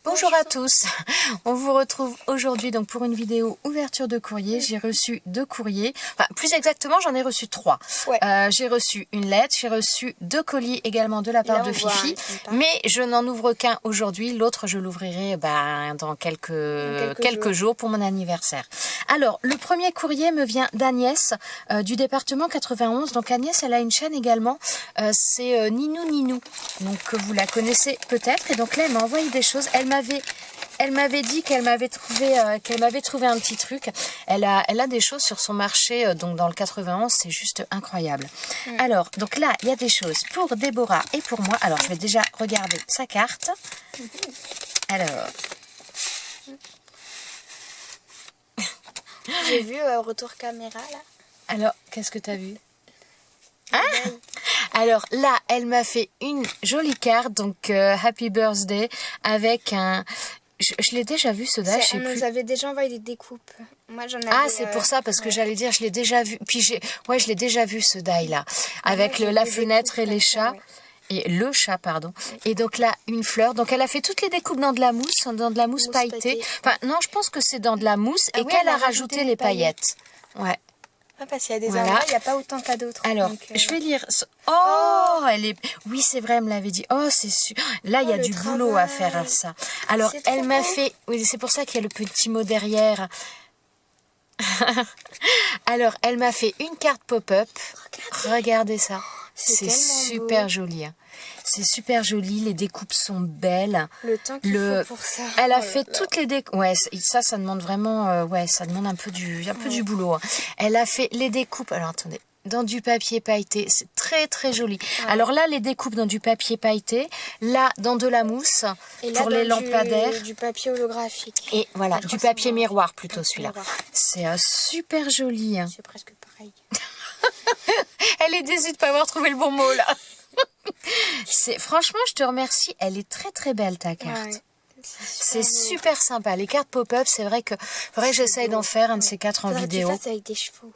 Bonjour à tous, on vous retrouve aujourd'hui donc pour une vidéo ouverture de courrier. J'ai reçu 2 courriers, enfin plus exactement j'en ai reçu 3. Ouais. J'ai reçu une lettre, j'ai reçu 2 colis également de la part de Fifi, mais je n'en ouvre qu'un aujourd'hui, l'autre je l'ouvrirai dans quelques jours pour mon anniversaire. Alors le premier courrier me vient d'Agnès du département 91, donc Agnès elle a une chaîne également, c'est Ninou Ninou, donc vous la connaissez peut-être, et donc là elle m'a envoyé des choses. Elle m'avait dit qu'elle m'avait trouvé un petit truc. Elle a des choses sur son marché, donc dans le 91, c'est juste incroyable. Alors, donc là, il y a des choses pour Déborah et pour moi. Alors, je vais déjà regarder sa carte. Alors. J'ai vu retour caméra, là. Alors, qu'est-ce que tu as vu? Alors là, elle m'a fait une jolie carte, donc Happy Birthday, avec un... Je l'ai déjà vu ce die, je sais plus. On nous avait déjà envoyé des découpes. Moi, j'en avais... Ah, c'est pour ça, parce que j'allais dire, je l'ai déjà vu. Puis je l'ai déjà vu ce die là, avec la fenêtre et les chats. Ouais. Et le chat, pardon. Et donc là, une fleur. Donc elle a fait toutes les découpes dans de la mousse pailletée. Enfin, non, je pense que c'est dans de la mousse et qu'elle a rajouté les paillettes. Ouais. Ah, parce qu'il y a des endroits, il n'y a pas autant qu'à d'autres. Alors, je vais lire. Oh, elle est... Oui, c'est vrai, elle me l'avait dit. Oh, c'est sûr. Là, il y a du boulot à faire à ça. Alors, elle m'a fait... Oui, c'est pour ça qu'il y a le petit mot derrière. Alors, elle m'a fait une carte pop-up. Regardez ça. C'est super joli. Hein. C'est super joli, les découpes sont belles. Le temps qu'il faut pour ça. Elle a fait toutes les découpes. Ouais, ça demande vraiment... ça demande un peu du boulot. Hein. Elle a fait les découpes... Alors, attendez. Dans du papier pailleté, c'est très très joli. Ouais. Alors là, les découpes dans du papier pailleté, là dans de la mousse et pour les lampadaires. Du papier holographique. Et voilà, du papier miroir plutôt celui-là. C'est super joli. Hein. C'est presque pareil. Elle est déçue de ne pas avoir trouvé le bon mot là. Franchement, je te remercie. Elle est très très belle ta carte. Ouais. C'est super sympa. Les cartes pop-up, c'est vrai que j'essaye d'en faire un de ces 4 en vidéo. Tu fasses avec des chevaux.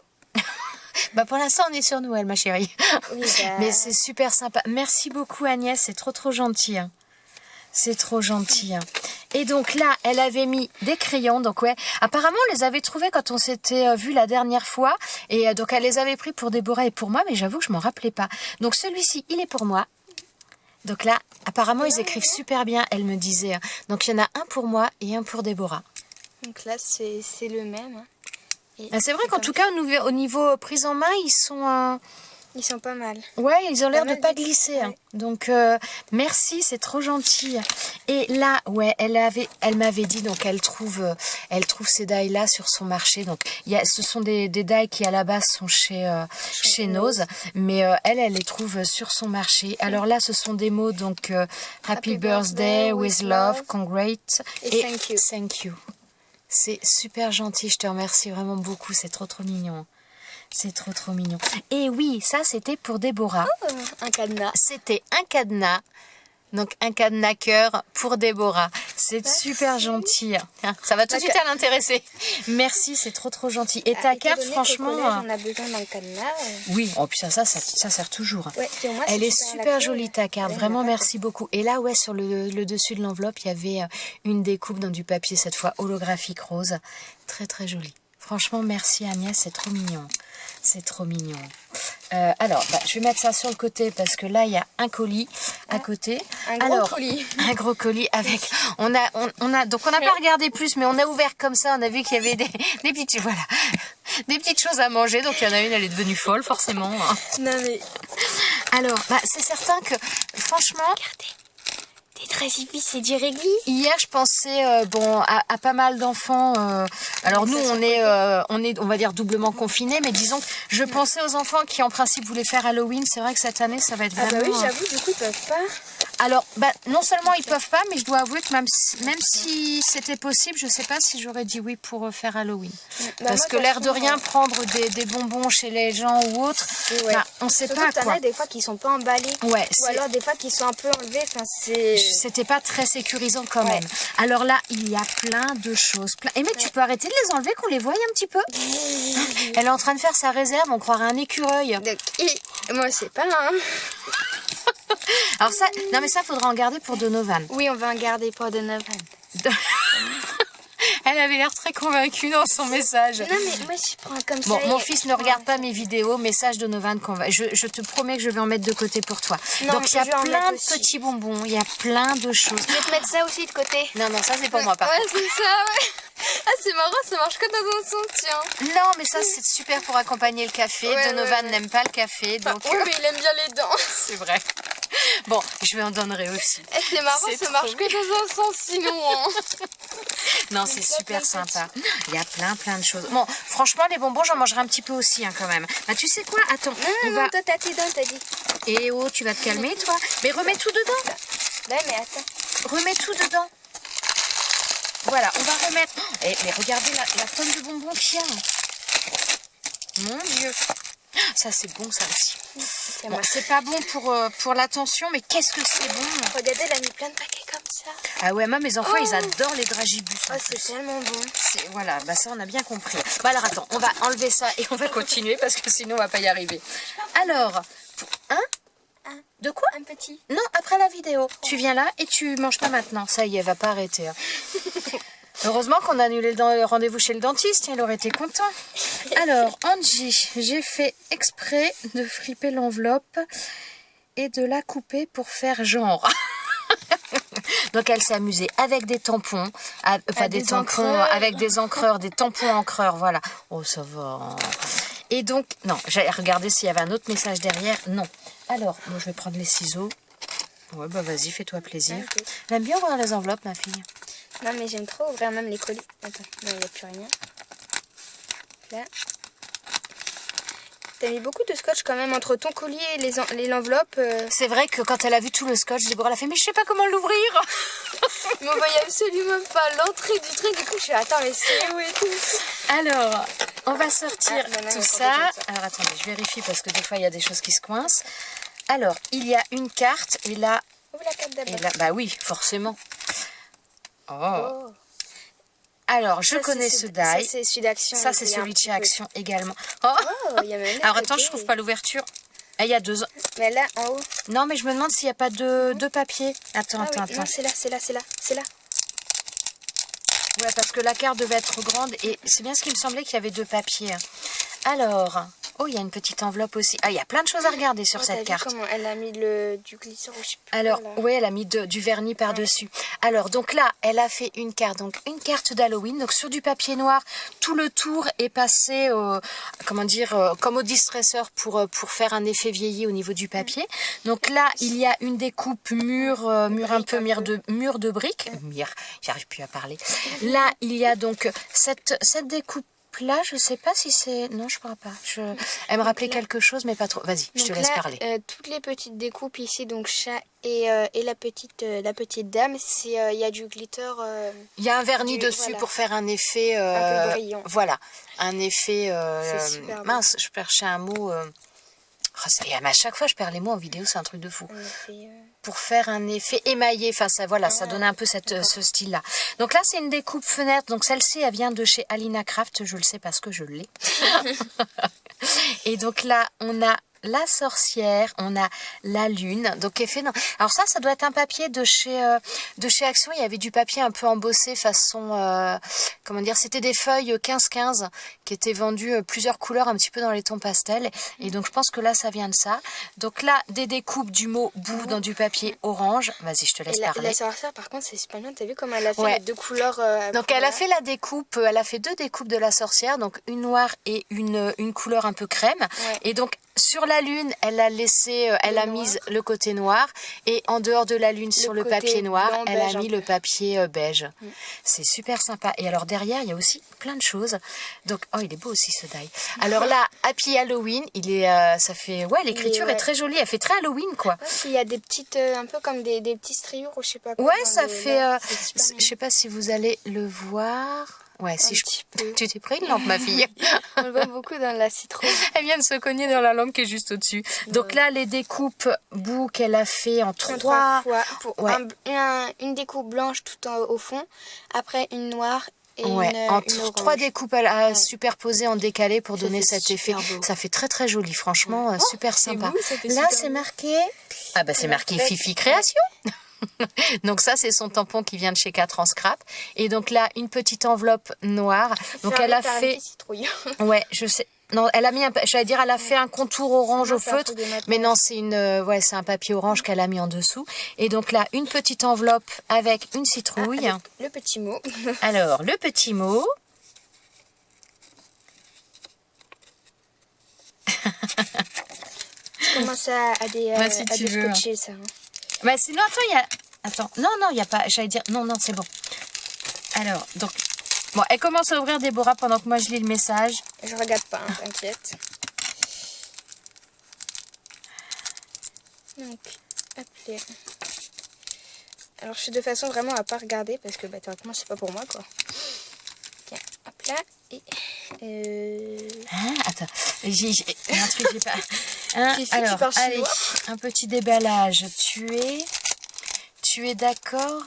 Bah pour l'instant on est sur Noël ma chérie. Oui, bah... Mais c'est super sympa. Merci beaucoup Agnès, c'est trop gentil. Hein. C'est trop gentil. Hein. Et donc là, elle avait mis des crayons. Donc ouais, apparemment on les avait trouvés quand on s'était vu la dernière fois. Et donc elle les avait pris pour Déborah et pour moi, mais j'avoue que je m'en rappelais pas. Donc celui-ci, il est pour moi. Donc là, apparemment ils écrivent super bien, elle me disait. Hein. Donc il y en a un pour moi et un pour Déborah. Donc là, c'est le même. C'est vrai qu'en tout cas, au niveau prise en main, ils sont pas mal. Ouais, ils ont l'air de pas glisser. Ouais. Hein. Donc, merci, c'est trop gentil. Et là, ouais, elle m'avait dit, donc elle trouve ces die-là sur son marché. Donc, ce sont des die qui, à la base, sont chez Nose. Mais elle les trouve sur son marché. Alors là, ce sont des mots, donc, Happy Birthday, with love, congrats et thank you. C'est super gentil, je te remercie vraiment beaucoup, c'est trop mignon. C'est trop mignon. Et oui, ça c'était pour Déborah. Oh, un cadenas. C'était un cadenas. Donc un cadenas cœur pour Déborah. C'est super gentil. Ça va tout de suite à l'intéresser. Merci, c'est trop gentil. Et ta carte, franchement... on a besoin d'un cadenas. Oui, oh, puis ça sert toujours. Ouais, moi, elle est super jolie ta carte, vraiment merci beaucoup. Et là, ouais, sur le dessus de l'enveloppe, il y avait une découpe dans du papier, cette fois holographique rose. Très jolie. Franchement, merci Agnès, c'est trop mignon. C'est trop mignon. Alors, je vais mettre ça sur le côté parce que là, il y a un colis à côté. Un gros colis avec... On n'a pas regardé plus, mais on a ouvert comme ça. On a vu qu'il y avait des petites choses à manger. Donc, il y en a une, elle est devenue folle, forcément. Non, mais... Alors, c'est certain que, franchement... Regardez. Des très épicés du réglis. Hier, je pensais à pas mal d'enfants. Alors nous, on est, on va dire, doublement confinés, mais disons que je pensais aux enfants qui, en principe, voulaient faire Halloween. C'est vrai que cette année, ça va être vraiment... Ah bah oui, j'avoue, du coup, ils peuvent pas. Alors, non seulement ils peuvent pas, mais je dois avouer que même si c'était possible, je sais pas si j'aurais dit oui pour faire Halloween. Parce que l'air de rien, prendre des bonbons chez les gens ou autres, on sait pas quoi. Il y en a des fois qui sont pas emballés. Ouais, ou alors des fois qui sont un peu enlevés. C'était pas très sécurisant quand même. Alors là, il y a plein de choses. Et mais tu peux arrêter de les enlever, qu'on les voie un petit peu. Elle est en train de faire sa réserve, on croirait un écureuil. Moi, c'est pas là. Alors ça, non mais ça, faudra en garder pour Donovan. Oui, on va en garder pour Donovan. Elle avait l'air très convaincue dans son message. Non, mais moi, je prends comme ça. Bon, mon fils ne regarde pas mes vidéos. Message de Novan. Je te promets que je vais en mettre de côté pour toi. Non, donc, il y a plein de aussi. petits bonbons. Il y a plein de choses. Je vais te mettre ça aussi de côté. Non, ça, c'est pour moi, par contre. Ouais, c'est ça, ouais. Ah, c'est marrant, ça marche que dans un sens, tiens. Non, mais ça, c'est super pour accompagner le café. Donovan n'aime pas le café. Donc... oui, mais il aime bien les dents. C'est vrai. Bon, je lui en donnerai aussi. C'est marrant, ça marche que dans un sens, sinon. Hein. Non, c'est super sympa. Il y a plein de choses. Bon, franchement, les bonbons, j'en mangerai un petit peu aussi, hein, quand même. Bah, tu sais quoi? Attends. Non, toi, t'as tes dents, t'as dit. Eh oh, tu vas te calmer, toi. Mais remets tout dedans. Ouais, mais attends. Remets tout dedans. Voilà, on va remettre... mais regardez la tonne de bonbons qu'il y a. Mon Dieu. Ça, c'est bon, ça aussi. Bon, c'est pas bon pour l'attention, mais qu'est-ce que c'est bon. Regardez, elle a mis plein de paquets comme ça. Ah ouais, moi, mes enfants, ils adorent les dragibus. Oh, c'est tellement bon. Voilà, bah ça, on a bien compris. Bon, alors, attends, on va enlever ça et on va continuer parce que sinon, on va pas y arriver. Alors, de quoi? Un petit. Non, après la vidéo. Tu viens là et tu manges pas maintenant. Ça y est, elle va pas arrêter. Hein. Heureusement qu'on a annulé le rendez-vous chez le dentiste, il aurait été content. Alors, Angie, j'ai fait exprès de friper l'enveloppe et de la couper pour faire genre. Donc, elle s'est amusée avec des tampons, des tampons, avec des encreurs, des tampons encreurs, voilà. Oh, ça va. Et donc, non, j'ai regardé s'il y avait un autre message derrière. Non. Alors, moi, je vais prendre les ciseaux. Ouais, bah vas-y, fais-toi plaisir. Okay. Elle aime bien ouvrir les enveloppes, ma fille. Non, mais j'aime trop ouvrir même les colis. Attends, non, il n'y a plus rien. Là. T'as mis beaucoup de scotch quand même entre ton collier et l'enveloppe. C'est vrai que quand elle a vu tout le scotch, Déborah a fait, mais je sais pas comment l'ouvrir. Mais on voyait absolument pas l'entrée du truc. Du coup, je suis attends, mais c'est où et tout. Alors, on va sortir tout ça. Alors, attendez, je vérifie parce que des fois, il y a des choses qui se coincent. Alors, il y a une carte et là... Ouvre la carte d'abord. Bah oui, forcément. Oh. Alors, je connais ce die. Ça, c'est celui d'Action. Ça, c'est celui de chez Action également. Oh, il y a même alors, attends, je trouve pas l'ouverture. Ah, il y a deux. Mais là, en haut. Non, mais je me demande s'il n'y a pas de papier. Attends. Non, c'est là. Ouais, parce que la carte devait être grande et c'est bien ce qui me semblait qu'il y avait deux papiers. Alors, oh, il y a une petite enveloppe aussi. Ah, il y a plein de choses à regarder sur cette carte. Comment elle a mis du glitter ou je sais pas. Alors, oui, elle a mis du vernis par-dessus. Alors, donc là, elle a fait une carte. Donc, une carte d'Halloween. Donc, sur du papier noir, tout le tour est passé, comme au distresseur pour faire un effet vieilli au niveau du papier. Donc là, il y a une découpe mur de briques. J'arrive plus à parler. Là, il y a donc cette découpe. Là, je sais pas si c'est... Non, je crois pas. Elle me rappelait quelque chose, mais pas trop. Vas-y, je te laisse parler. Toutes les petites découpes ici, donc chat et la petite dame, il y a du glitter. Il y a un vernis dessus pour faire un effet... un peu brillant. Voilà, un effet... mince, je cherchais un mot... Et à chaque fois, je perds les mots en vidéo, c'est un truc de fou. Pour faire un effet émaillé, enfin ça, voilà, ça donnait un peu ce style-là. Donc là, c'est une découpe fenêtre. Donc celle-ci, elle vient de chez Alina Craft, je le sais parce que je l'ai. Et donc là, on a la sorcière, on a la lune, donc effet. Alors ça doit être un papier de chez Action. Il y avait du papier un peu embossé façon, comment dire, c'était des feuilles 15-15 qui étaient vendues plusieurs couleurs, un petit peu dans les tons pastels. Et donc je pense que là, ça vient de ça. Donc là, des découpes du mot bout dans du papier orange. Vas-y, je te laisse parler. La sorcière, par contre, c'est super bien. T'as vu comment elle a fait les deux couleurs donc elle a fait la découpe, elle a fait deux découpes de la sorcière, donc une noire et une couleur un peu crème. Ouais. Et donc sur la lune, elle a mis le côté noir et en dehors de la lune, sur le papier noir, elle a mis le papier beige. C'est super sympa. Et alors derrière, il y a aussi plein de choses. Donc, il est beau aussi ce die. Alors là, Happy Halloween, l'écriture est très jolie. Elle fait très Halloween, quoi. Ouais, il y a des petites, un peu comme des petits striures ou je sais pas quoi. Ouais, ça fait, je sais pas si vous allez le voir. Ouais, tu t'es pris une lampe, ma fille. On le voit beaucoup dans la citrouille. Elle vient de se cogner dans la lampe qui est juste au-dessus. Donc là, les découpes bout qu'elle a fait en trois fois. Une découpe blanche tout au fond, après une noire et une trois découpes à superposer en décalé pour donner cet effet. Beau. Ça fait très très joli, franchement, super sympa. Beau, là, c'est marqué... Ah bah c'est marqué Fifi Création. Donc ça, c'est son tampon qui vient de chez 4 en scrap. Et donc là, une petite enveloppe noire. Donc elle a fait... Ouais, je sais. Non, elle a mis j'allais dire, elle a fait un contour orange au feutre, mais non, c'est ouais, c'est un papier orange qu'elle a mis en dessous. Et donc là, une petite enveloppe avec une citrouille. Avec le petit mot. Alors, le petit mot. Je commence à décocher ça. Hein. Bah sinon, attends, il y a... Attends, non, il n'y a pas... J'allais dire... Non, c'est bon. Alors, donc... Bon, elle commence à ouvrir Déborah pendant que moi je lis le message. Je regarde pas, hein, t'inquiète. Donc, hop là. Alors, je fais de façon vraiment à pas regarder parce que bah, théoriquement, c'est pas pour moi quoi. Tiens, hop là. Et. Attends, j'ai un truc, j'ai pas. Alors, allez, un petit déballage. Tu es d'accord?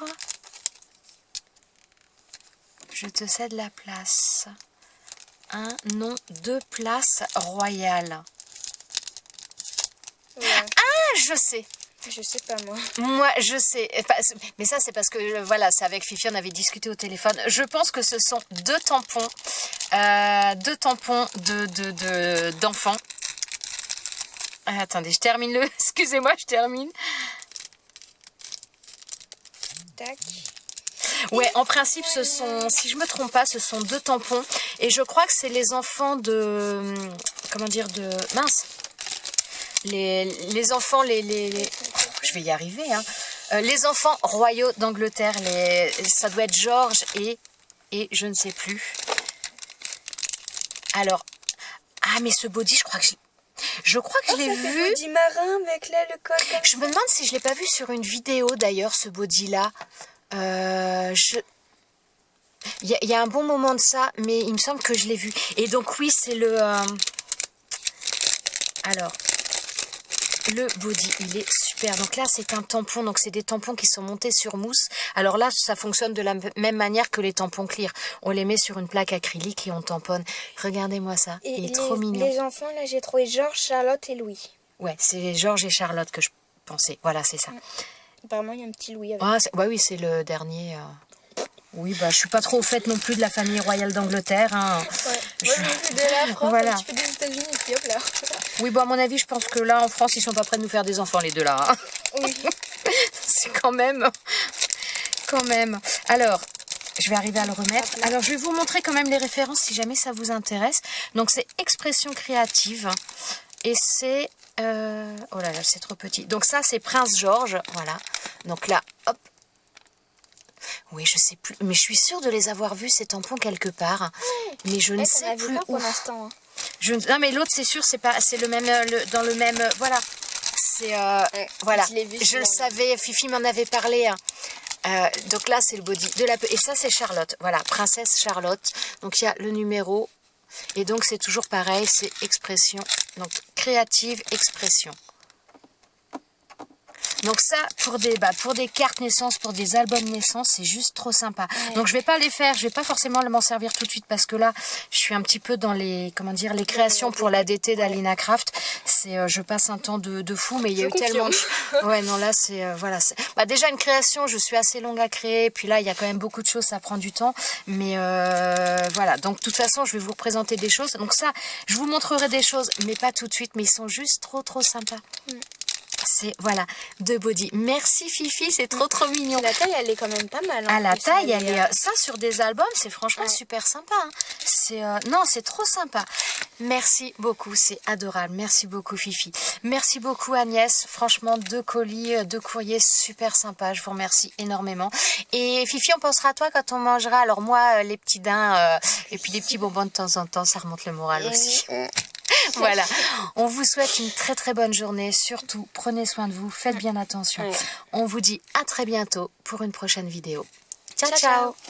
Je te cède la place. Un nom de place royale. Ouais. Ah, je sais. Je sais pas moi. Moi, je sais. Mais ça, c'est parce que, voilà, c'est avec Fifi, on avait discuté au téléphone. Je pense que ce sont deux tampons d'enfants. Attendez, je termine le... Excusez-moi, je termine. Tac. Ouais, en principe, ce sont, si je me trompe pas, ce sont deux tampons. Et je crois que c'est les enfants de... Comment dire, de... Mince. Les enfants, je vais y arriver, hein. Les enfants royaux d'Angleterre, ça doit être George et je ne sais plus. Alors, mais ce body, je crois que je l'ai vu. Body marin avec là le col. Je me demande si je l'ai pas vu sur une vidéo d'ailleurs, ce body-là. Il y a un bon moment de ça, mais il me semble que je l'ai vu. Et donc oui, c'est le... Alors... Le body, il est super. Donc là, c'est un tampon. Donc, c'est des tampons qui sont montés sur mousse. Alors là, ça fonctionne de la même manière que les tampons clear. On les met sur une plaque acrylique et on tamponne. Regardez-moi ça. Il est trop mignon. Les enfants, là, j'ai trouvé Georges, Charlotte et Louis. Ouais, c'est Georges et Charlotte que je pensais. Voilà, c'est ça. Apparemment, il y a un petit Louis avec. Ouais, oui, c'est le dernier... Oui, bah, je suis pas trop au fait non plus de la famille royale d'Angleterre. Hein. Ouais. Moi, je fais de la France, voilà. un petit peu des États-Unis, et puis hop là. Oui, bah, à mon avis, je pense que là, en France, ils sont pas prêts de nous faire des enfants, les deux là. Hein. Oui. C'est quand même. Alors, je vais arriver à le remettre. Alors, je vais vous montrer quand même les références si jamais ça vous intéresse. Donc, c'est Expression créative. Et c'est... Oh là là, c'est trop petit. Donc, ça, c'est Prince George. Voilà. Donc là, hop. Oui, je sais plus, mais je suis sûre de les avoir vus ces tampons quelque part, mais je ne sais plus où. Pour l'instant. Hein. Non, mais l'autre c'est sûr, c'est le même, dans le même, voilà. C'est voilà. Je le savais, Fifi m'en avait parlé. Hein. Donc là c'est le body de la et ça c'est Charlotte. Voilà, princesse Charlotte. Donc il y a le numéro et donc c'est toujours pareil, c'est expression, donc créative expression. Donc ça, pour des cartes naissance, pour des albums naissance, c'est juste trop sympa. Ouais. Donc je vais pas les faire, je vais pas forcément m'en servir tout de suite parce que là, je suis un petit peu dans les, comment dire, les créations pour l'ADT d'Alina Craft. C'est, je passe un temps de fou, mais il y a eu tellement de... Ouais, non, là, c'est, voilà. Bah, déjà, une création, je suis assez longue à créer, puis là, il y a quand même beaucoup de choses, ça prend du temps. Mais voilà, donc de toute façon, je vais vous représenter des choses. Donc ça, je vous montrerai des choses, mais pas tout de suite, mais ils sont juste trop sympas. C'est, voilà, deux body. Merci Fifi, c'est trop mignon. La taille, elle est quand même pas mal. À la taille, elle est... Ça, sur des albums, c'est franchement super sympa. Hein. C'est, non, c'est trop sympa. Merci beaucoup, c'est adorable. Merci beaucoup Fifi. Merci beaucoup Agnès. Franchement, 2 colis, 2 courriers super sympas. Je vous remercie énormément. Et Fifi, on pensera à toi quand on mangera. Alors moi, les petits daims et puis les petits bonbons de temps en temps, ça remonte le moral aussi. Voilà, on vous souhaite une très bonne journée. Surtout, prenez soin de vous, faites bien attention. On vous dit à très bientôt pour une prochaine vidéo. Ciao.